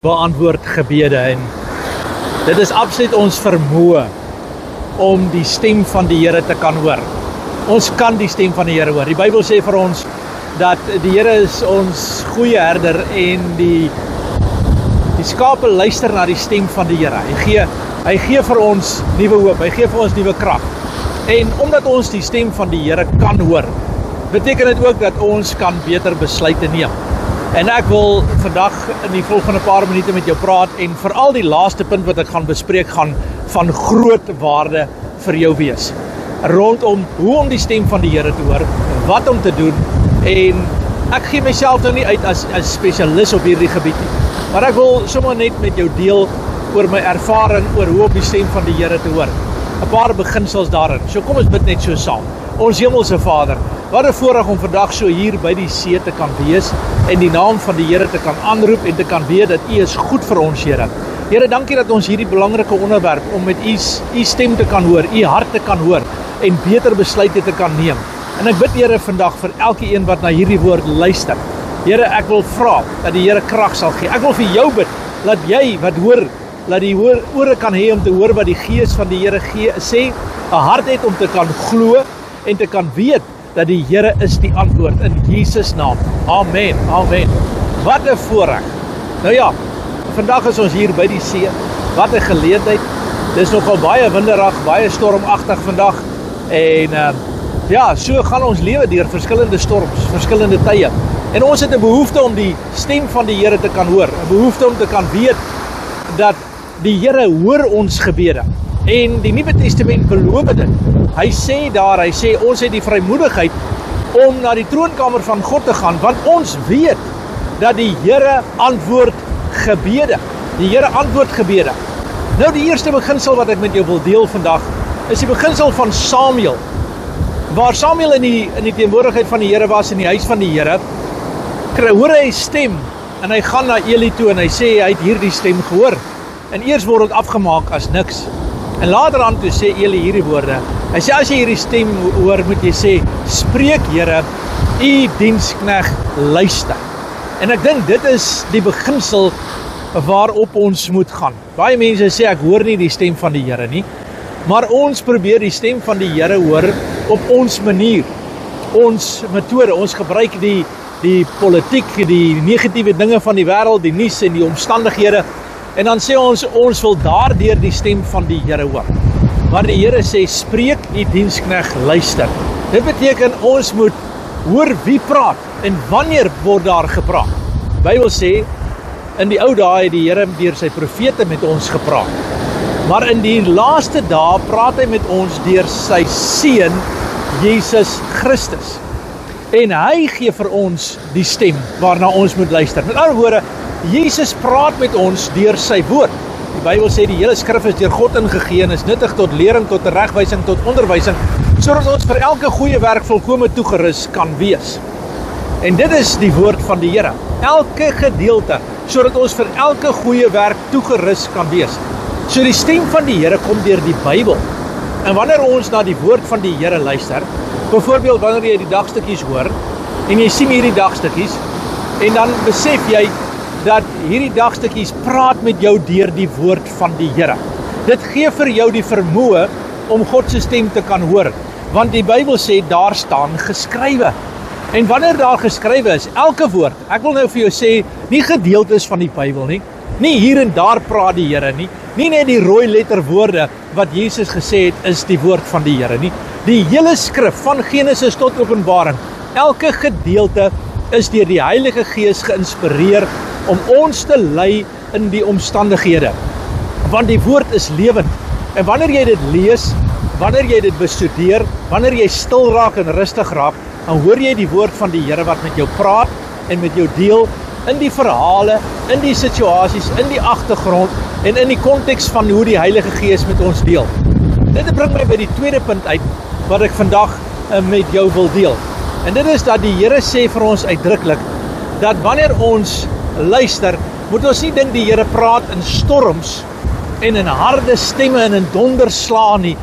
beantwoord gebede en dit is absoluut ons vermoë om die stem van die Here te kan hoor. Ons kan die stem van die Here hoor. Die Bybel sê vir ons dat die Here is ons goeie herder en die skape luister na die stem van die Here. Hy gee vir ons nuwe hoop, hy gee vir ons nuwe krag. En omdat ons die stem van die Here kan hoor, beteken dit ook dat ons kan beter besluite neem. En ek wil vandag in die volgende paar minute met jou praat en veral die laaste punt wat ek gaan bespreek gaan van groot waarde vir jou wees. Rondom hoe om die stem van die Here te hoor, wat om te doen en ek gee myself nou nie uit as spesialis op hierdie gebied nie. Maar ek wil sommer net met jou deel oor my ervaring oor hoe om die stem van die Here te hoor. 'n Paar beginsels daarin. So kom ons bid net so saam. Ons hemelse Vader, wat 'n voorreg om vandag so hier by die see te kan wees en die naam van die Here te kan aanroep en te kan weet dat U is goed vir ons, Here. Here, dankie dat ons hierdie belangrike onderwerp om met U stem te kan hoor, U hart te kan hoor en beter besluite te kan neem. En ek bid, Here, vandag vir elke een wat na hierdie woord luister. Here, ek wil vra dat die Here krag sal gee. Ek wil vir jou bid, laat jy wat hoor, laat die ore kan hê om te hoor wat die Gees van die Here sê, 'n hart het om te kan glo en te kan weet dat die Here is die antwoord in Jesus naam. Amen, amen. Wat 'n voorreg. Nou ja, vandag is ons hier by die see. Wat 'n geleentheid. Dis nogal baie winderig, baie stormagtig vandag. En ja, so gaan ons lewe deur verskillende storms, verskillende tye. En ons het 'n behoefte om die stem van die Here te kan hoor. 'n Behoefte om te kan weet dat die Here hoor ons gebede. En die Nuwe Testament beloof dit. Hy sê ons het die vrymoedigheid om na die troonkamer van God te gaan, want ons weet dat die Here antwoord gebede. Die Here antwoord gebede. Nou die eerste beginsel wat ek met jou wil deel vandag, is die beginsel van Samuel. Waar Samuel in die teenwoordigheid van die Here was in die huis van die Here, hoor hy stem en hy gaan na Eli toe en hy sê hy het hierdie stem gehoor. En eers word dit afgemaak as niks. En later aan toe sê Eli hierdie woorde. Hy sê as jy hierdie stem hoor, moet jy sê, spreek Here, U diensknegt luister. En ek dink dit is die beginsel waarop ons moet gaan. Baie mense sê ek hoor nie die stem van die Here nie, maar ons probeer die stem van die Here hoor op ons manier, ons metode. Ons gebruik die politiek, die negatiewe dinge van die wêreld, die nuus en die omstandighede. En dan sê ons wil daardeur die stem van die Here hoor. Maar die Here sê, spreek U diensknegt luister. Dit beteken ons moet hoor wie praat en wanneer word daar gepraat. Die Bybel sê, in die ou dae het die Here deur sy profete met ons gepraat. Maar in die laaste dae praat hy met ons deur sy seun, Jesus Christus. En hy gee vir ons die stem waarna ons moet luister. Met ander woorde, Jesus praat met ons deur sy woord. Die Bybel sê die hele skrif is deur God ingegee en is nuttig tot lering, tot regwysing, tot onderwysing, sodat ons vir elke goeie werk volkome toegerus kan wees. En dit is die woord van die Here. Elke gedeelte, sodat ons vir elke goeie werk toegerus kan wees. So die stem van die Here kom deur die Bybel. En wanneer ons na die woord van die Here luister, byvoorbeeld wanneer jy die dagstukkies hoor, en jy sien hierdie dagstukkies, en dan besef jy dat hierdie dagstukkies praat met jou deur die woord van die Here. Dit gee vir jou die vermoë om God se stem te kan hoor, want die Bybel sê daar staan geskrywe. En wanneer daar geskrywe is, elke woord, ek wil nou vir jou sê, nie gedeeltes van die Bybel nie hier en daar praat die Here nie net die rooi letter woorde wat Jesus gesê het is die woord van die Here nie. Die hele skrif van Genesis tot Openbaring, elke gedeelte is deur die Heilige Gees geïnspireer om ons te lei in die omstandighede. Want die woord is lewend. En wanneer jy dit lees, wanneer jy dit bestudeer, wanneer jy stil raak en rustig raak, dan hoor jy die woord van die Here wat met jou praat en met jou deel in die verhale, in die situasies, in die agtergrond en in die konteks van hoe die Heilige Gees met ons deel. Dit bring my by die tweede punt uit wat ek vandag met jou wil deel. En dit is dat die Here sê vir ons uitdruklik dat wanneer ons luister, moet ons nie dink die Here praat in storms en in harde stemme en in donderslae nie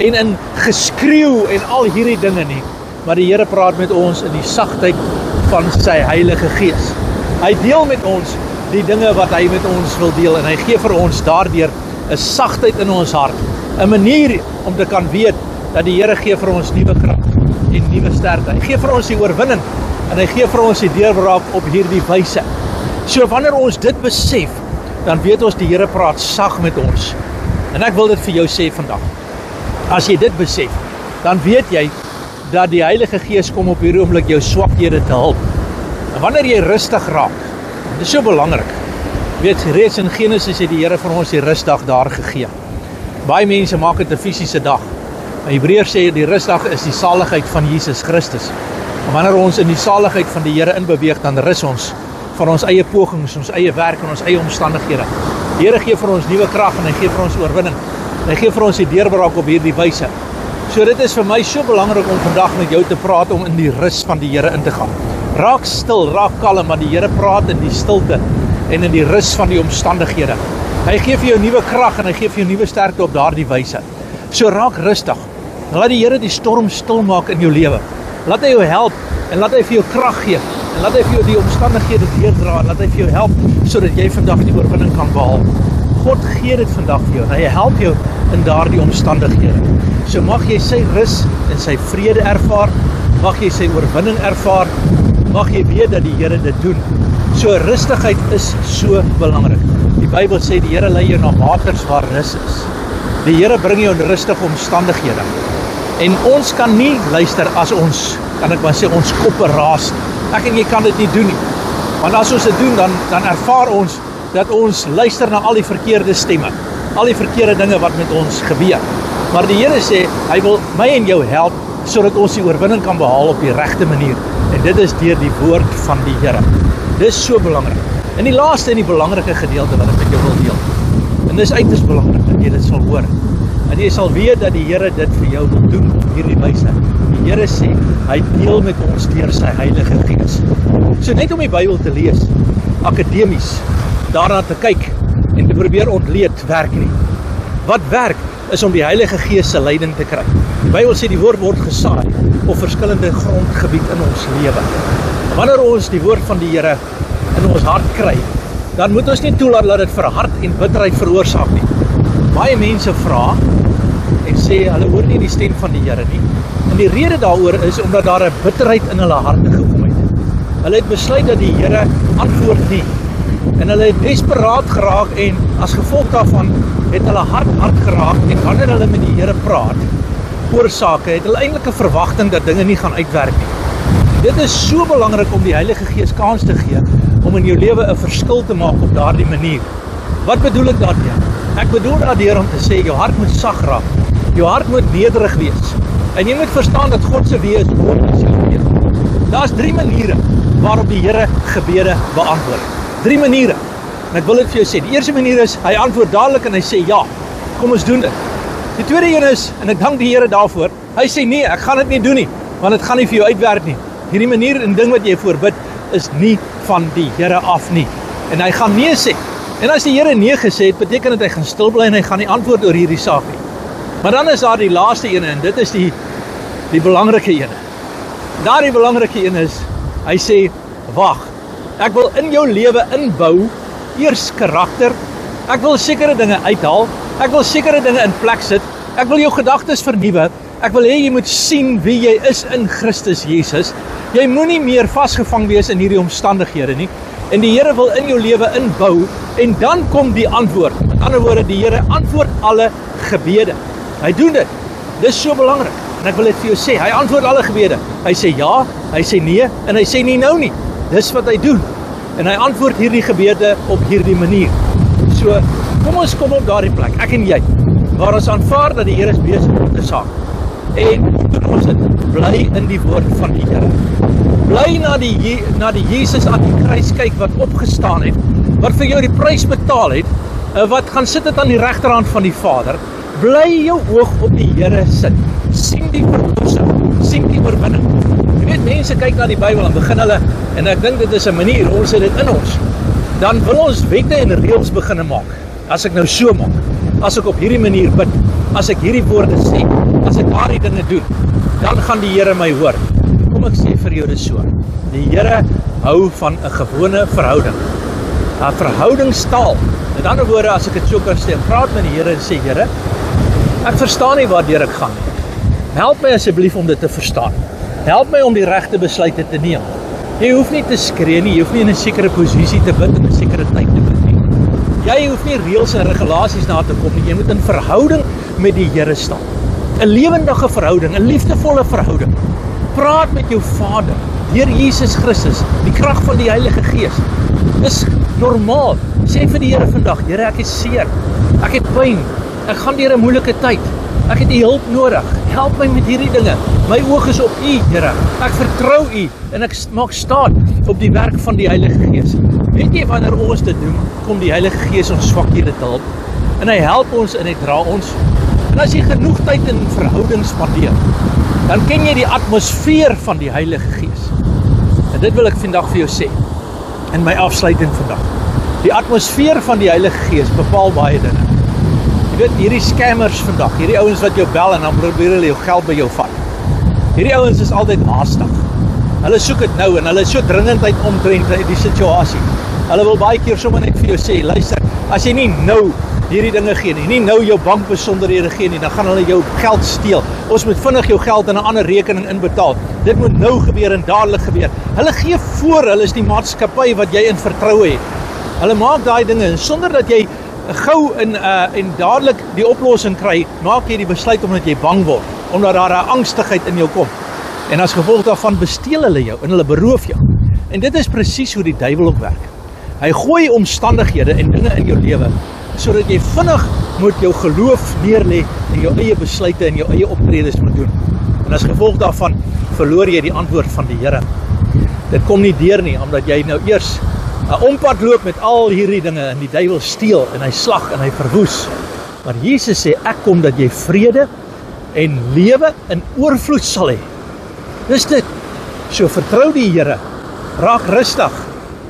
en in geskreeu en al hierdie dinge nie, maar die Here praat met ons in die sagtheid van sy Heilige Gees. Hy deel met ons die dinge wat hy met ons wil deel, en hy gee vir ons daardeur 'n sagtheid in ons hart, 'n manier om te kan weet dat die Here gee vir ons nuwe krag en nuwe sterkte. Hy gee vir ons die oorwinning en hy gee vir ons die deurbraak op hierdie wyse. So wanneer ons dit besef, dan weet ons die Here praat sag met ons. En ek wil dit vir jou sê vandag. As jy dit besef, dan weet jy dat die Heilige Gees kom op hierdie oomblik jou swakhede te help. En wanneer jy rustig raak, dit is so belangrik. Weet, reeds in Genesis het die Here vir ons die rustdag daar gegee. Baie mense maak dit 'n fisiese dag. Maar Hebreërs sê die rustdag is die saligheid van Jesus Christus. En wanneer ons in die saligheid van die Here inbeweeg, dan rus ons van ons eie pogings, ons eie werk en ons eie omstandighede. Die Here gee vir ons nuwe krag en hy gee vir ons oorwinning. En hy gee vir ons die deurbraak op hierdie wyse. So dit is vir my so belangrik om vandag met jou te praat om in die rus van die Here in te gaan. Raak stil, raak kalm, want die Here praat in die stilte en in die rus van die omstandighede. Hy gee vir jou nuwe krag en hy gee vir jou nuwe sterkte op daardie wyse. So raak rustig. Laat die Here die storm stil maak in jou lewe. Laat hy jou help en laat hy vir jou krag gee en laat hy vir jou die omstandighede deurdra en laat hy vir jou help sodat jy vandag die oorwinning kan behaal. God gee dit vandag vir jou en hy help jou in daardie omstandighede. So mag jy sy rus en sy vrede ervaar, mag jy sy oorwinning ervaar, mag jy weet dat die Here dit doen. So rustigheid is so belangrik. Die Bybel sê die Here lei jou na waters waar rus is. Die Here bring jou in rustige omstandighede. En ons kan nie luister as ons, kan ek maar sê, ons koppe raas. Ek en jy kan dit nie doen nie. Want as ons dit doen, dan ervaar ons dat ons luister na al die verkeerde stemme, al die verkeerde dinge wat met ons gebeur. Maar die Here sê, hy wil my en jou help, sodat ons die oorwinning kan behaal op die regte manier. En dit is deur die woord van die Here. Dit is so belangrik. En die laaste en die belangrike gedeelte wat ek met jou wil deel. En dit is uiters belangrik dat jy dit sal hoor. En jy sal weet dat die Here dit vir jou wil doen op hierdie wyse. Die Here sê, hy deel met ons deur sy Heilige Gees. So net om die Bybel te lees, akademies, daarna te kyk en te probeer ontleed, werk nie. Wat werk is om die Heilige Gees se leiding te kry. Die Bybel sê die woord word gesaai op verskillende grondgebied in ons lewe. Wanneer ons die woord van die Here in ons hart kry, dan moet ons nie toelaat dat dit verhard en bitterheid veroorsaak nie. Baie mense vra en sê hulle hoor nie die stem van die Here nie. En die rede daaroor is omdat daar 'n bitterheid in hulle harte gekom het. Hulle het besluit dat die Here antwoord nie. En hulle het desperaat geraak en as gevolg daarvan het hulle hard geraak en wanneer hulle met die Here praat oor sake, het hulle eintlik 'n verwagting dat dinge nie gaan uitwerk nie. Dit is so belangrik om die Heilige Gees kans te gee om in jou lewe 'n verskil te maak op daardie manier. Wat bedoel ek daarmee? Ek bedoel daardeur om te sê jou hart moet sag raak. Jou hart moet nederig wees. En jy moet verstaan dat God se wees woord is jou gebed. Daar's 3 maniere waarop die Here gebede beantwoord. 3 maniere. En ek wil dit vir jou sê. Die eerste manier is hy antwoord dadelik en hy sê ja. Kom ons doen dit. Die tweede een is, en ek dank die Here daarvoor, hy sê nee, ek gaan dit nie doen nie, want dit gaan nie vir jou uitwerk nie. Hierdie manier en ding wat jy voorbid is nie van die Here af nie. En hy gaan nee sê. En as die Here nee gesê het, beteken dit hy gaan stil bly en hy gaan nie antwoord oor hierdie saak nie. Maar dan is daar die laaste ene en dit is die belangrike ene. Daardie belangrike een is, hy sê, wag, ek wil in jou lewe inbou, eers karakter, ek wil sekere dinge uithaal, ek wil sekere dinge in plek sit, ek wil jou gedagtes vernuwe, ek wil hê jy moet sien wie jy is in Christus Jesus, jy moenie meer vasgevang wees in hierdie omstandighede nie, en die Here wil in jou lewe inbou, en dan kom die antwoord, met ander woorde, die Here antwoord alle gebede, hy doen dit, dit is so belangrik, en ek wil dit vir jou sê, hy antwoord alle gebede, hy sê ja, hy sê nee, en hy sê nie nou nie, dis wat hy doen, en hy antwoord hierdie gebede op hierdie manier, so, kom ons kom op daardie plek, ek en jy, waar ons aanvaar dat die Here is besig met 'n saak, en doen ons dit, bly in die woord van die Here, bly na die Jesus aan die kruis kyk wat opgestaan het, wat vir jou die prys betaal het, wat gaan sit het aan die regterhand van die Vader, bly jou oog op die Here sit, sien die verlossing, sien die oorwinning. Jy weet, mense kyk na die Bybel en begin hulle, en ek dink dit is 'n manier, ons het dit in ons, dan wil ons wette en reëls beginne maak, as ek nou so maak, as ek op hierdie manier bid, as ek hierdie woorde sê, as ek daardie dinge doen, dan gaan die Here my hoor. Kom ek sê vir jou dit so, die Here hou van 'n gewone verhouding. verhoudingstaal. Met ander woorde, as ek dit so kan sê, praat met die Here en sê, Here, ek verstaan nie waardeur ek gaan nie. Help my asseblief om dit te verstaan. Help my om die regte besluite te neem. Jy hoef nie te skree nie, jy hoef nie in 'n sekere posisie te bid in 'n sekere tyd te bid nie. Jy hoef nie reëls en regulasies na te kom nie, jy moet in verhouding met die Here staan. 'n Lewendige verhouding, 'n liefdevolle verhouding. Praat met jou Vader, deur Jesus Christus, die krag van die Heilige Gees. Dis normaal. Sê vir die Here vandag, Here, ek is seer, ek het pyn, ek gaan deur 'n moeilike tyd, ek het U hulp nodig, help my met hierdie dinge. My oog is op U, Here, ek vertrou U en ek maak staat op die werk van die Heilige Gees. Weet jy, wanneer ons dit doen, kom die Heilige Gees ons swakhede te help en hy help ons en hy dra ons. En as jy genoeg tyd in verhouding spandeer, dan ken jy die atmosfeer van die Heilige Gees. En dit wil ek vandag vir jou sê, in my afsluiting vandag. Die atmosfeer van die Heilige Gees bepaal baie dinge. Jy weet, hierdie scammers vandag, hierdie ouens wat jou bel en dan probeer hulle jou geld by jou vat. Hierdie ouens is altyd haastig. Hulle soek dit nou en hulle is so dringendheid omtrent die situasie. Hulle wil baie keer sommer net vir jou sê, luister, as jy nie nou hierdie dinge gee nie nou jou bankbesonderhede gee nie, dan gaan hulle jou geld steel. Ons moet vinnig jou geld in 'n ander rekening inbetaal. Dit moet nou gebeur en dadelik gebeur. Hulle gee voor, hulle is die maatskappy wat jy in vertroue het. Hulle maak daai dinge sonder dat jy gou en dadelik die oplossing kry, maak jy die besluit omdat jy bang word, omdat daar 'n angstigheid in jou kom. En as gevolg daarvan besteel hulle jou en hulle beroof jou. En dit is presies hoe die duiwel ook werk. Hy gooi omstandighede en dinge in jou lewe, sodat jy vinnig moet jou geloof neerlê en jou eie besluite en jou eie optredes moet doen. En as gevolg daarvan verloor jy die antwoord van die Here. Dit kom nie deur nie, omdat jy nou eers 'n ompad loop met al hierdie dinge en die duiwel steel en hy slag en hy verwoes. Maar Jesus sê, ek kom dat jy vrede en lewe in oorvloed sal hê. Dis dit. So vertrou die Here. Raak rustig.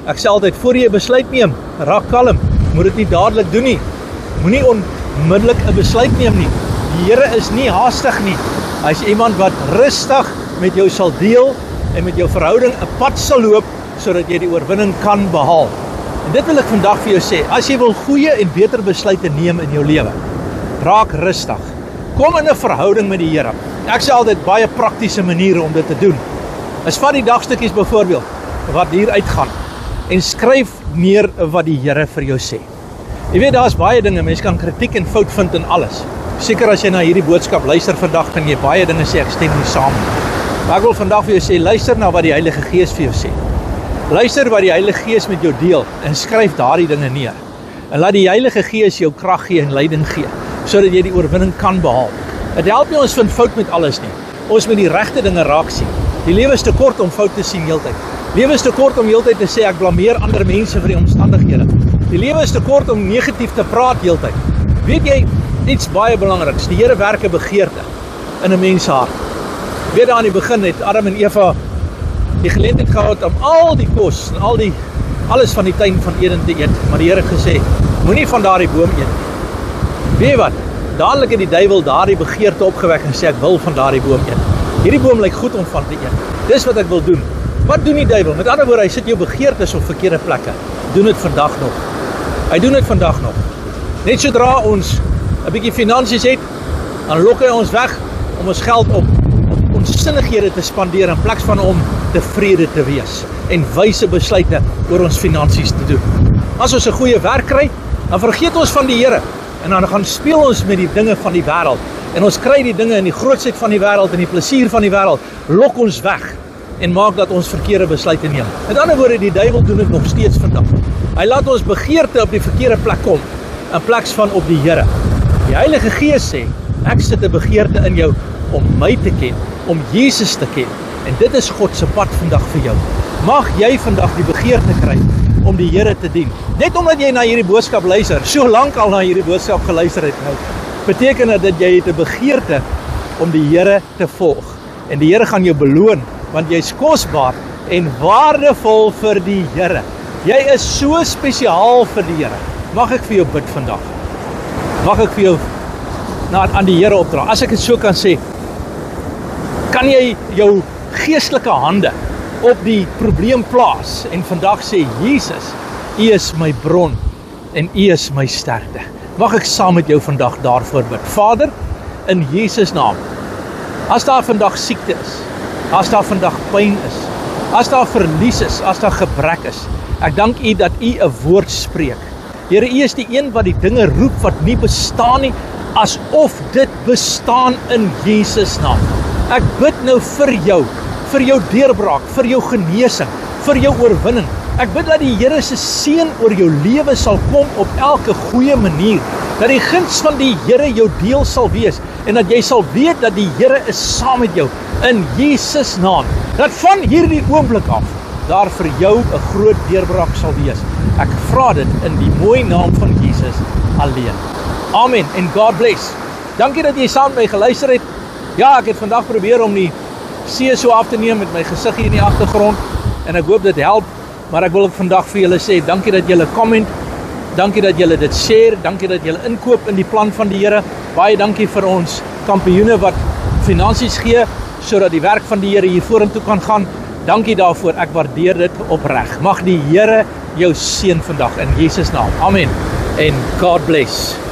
Ek sê altyd, voor jy 'n besluit neem, raak kalm. Moet dit nie dadelik doen nie. Moenie onmiddellik 'n besluit neem nie. Die Here is nie haastig nie. Hy is iemand wat rustig met jou sal deel en met jou verhouding 'n pad sal loop sodat jy die oorwinning kan behaal. En dit wil ek vandag vir jou sê, as jy wil goeie en beter besluite neem in jou lewe, raak rustig. Kom in 'n verhouding met die Here. Ek sê altyd baie praktiese maniere om dit te doen. Is vat die dagstukkies byvoorbeeld wat hier uitgaan en skryf neer wat die Here vir jou sê. Jy weet, daar's baie dinge, mense kan kritiek en fout vind in alles. Seker as jy na hierdie boodskap luister vandag, kan jy baie dinge sê, ek stem nie saam. Maar ek wil vandag vir jou sê, luister na wat die Heilige Gees vir jou sê. Luister wat die Heilige Gees met jou deel en skryf daardie dinge neer. En laat die Heilige Gees jou krag gee en leiding gee, sodat jy die oorwinning kan behaal. Dit help nie ons vind fout met alles nie. Ons moet die regte dinge raak sien. Die lewe is te kort om fout te sien heeltyd. Lewe is te kort om heeltyd te sê ek blameer ander mense vir die omstandighede. Die lewe is te kort om negatief te praat heeltyd. Weet jy iets baie belangriks? Die Here werk 'n begeerte in 'n mens se hart. Weet daar aan die begin het Adam en Eva die geleentheid gehad om al die kos en alles van die tuin van Eden te eet, maar die Here het gesê, moenie van daardie boom eet. Weet jy wat? Dadelik het die duiwel daardie begeerte opgewek en sê ek wil van daardie boom eet. Hierdie boom lyk goed om van te eet. Dis wat ek wil doen. Wat doen die duiwel? Met ander woorde, hy sit jou begeertes op verkeerde plekke. Doen dit vandag nog. Hy doen dit vandag nog. Net sodra ons 'n bietjie finansies het, dan lok hy ons weg om ons geld op onsinnighede te spandeer in plaas van om tevrede te wees en wyse besluite oor ons finansies te doen. As ons 'n goeie werk kry, dan vergeet ons van die Here en dan gaan speel ons met die dinge van die wêreld en ons kry die dinge in die grootsheid van die wêreld en die plesier van die wêreld, lok ons weg en maak dat ons verkeerde besluite neem. Met ander woorde, die duiwel doen dit nog steeds vandag. Hy laat ons begeerte op die verkeerde plek kom in plaas van op die Here. Die Heilige Gees sê, ek sit 'n begeerte in jou om my te ken, om Jesus te ken. En dit is God se pad vandag vir jou. Mag jy vandag die begeerte kry om die Here te dien. Net omdat jy na hierdie boodskap luister, so lank al na hierdie boodskap geluister het nou, beteken dit dat jy het 'n begeerte om die Here te volg. En die Here gaan jou beloon, want jy is kosbaar en waardevol vir die Here. Jy is so spesiaal vir die Here. Mag ek vir jou bid vandag? Mag ek vir jou aan die Here opdra? As ek dit so kan sê, kan jy jou geestelike hande op die probleem plaas en vandag sê, Jesus, U is my bron en U is my sterkte. Mag ek saam met jou vandag daarvoor bid. Vader, in Jesus naam, as daar vandag siekte is, as daar vandag pyn is, as daar verlies is, as daar gebrek is, ek dank U dat U 'n woord spreek. Here, U is die een wat die dinge roep wat nie bestaan nie, asof dit bestaan in Jesus naam. Ek bid nou vir jou deurbraak, vir jou genesing, vir jou oorwinning. Ek bid dat die Here se seën oor jou lewe sal kom op elke goeie manier, dat die guns van die Here jou deel sal wees, en dat jy sal weet dat die Here is saam met jou, in Jesus naam, dat van hierdie oomblik af, daar vir jou 'n groot deurbraak sal wees. Ek vra dit in die mooi naam van Jesus alleen. Amen, en God bless. Dankie dat jy saam met my geluister het. Ja, ek het vandag probeer om die see so af te neem met my gesig hier in die agtergrond, en ek hoop dit help, maar ek wil ook vandag vir julle sê, dankie dat julle comment, dankie dat julle dit share, dankie dat julle inkoop in die plan van die Here, baie dankie vir ons kampioene wat finansies gee, sodat die werk van die Here hier vorentoe kan gaan. Dankie daarvoor, ek waardeer dit opreg. Mag die Here jou seën vandag in Jesus naam. Amen. En God bless.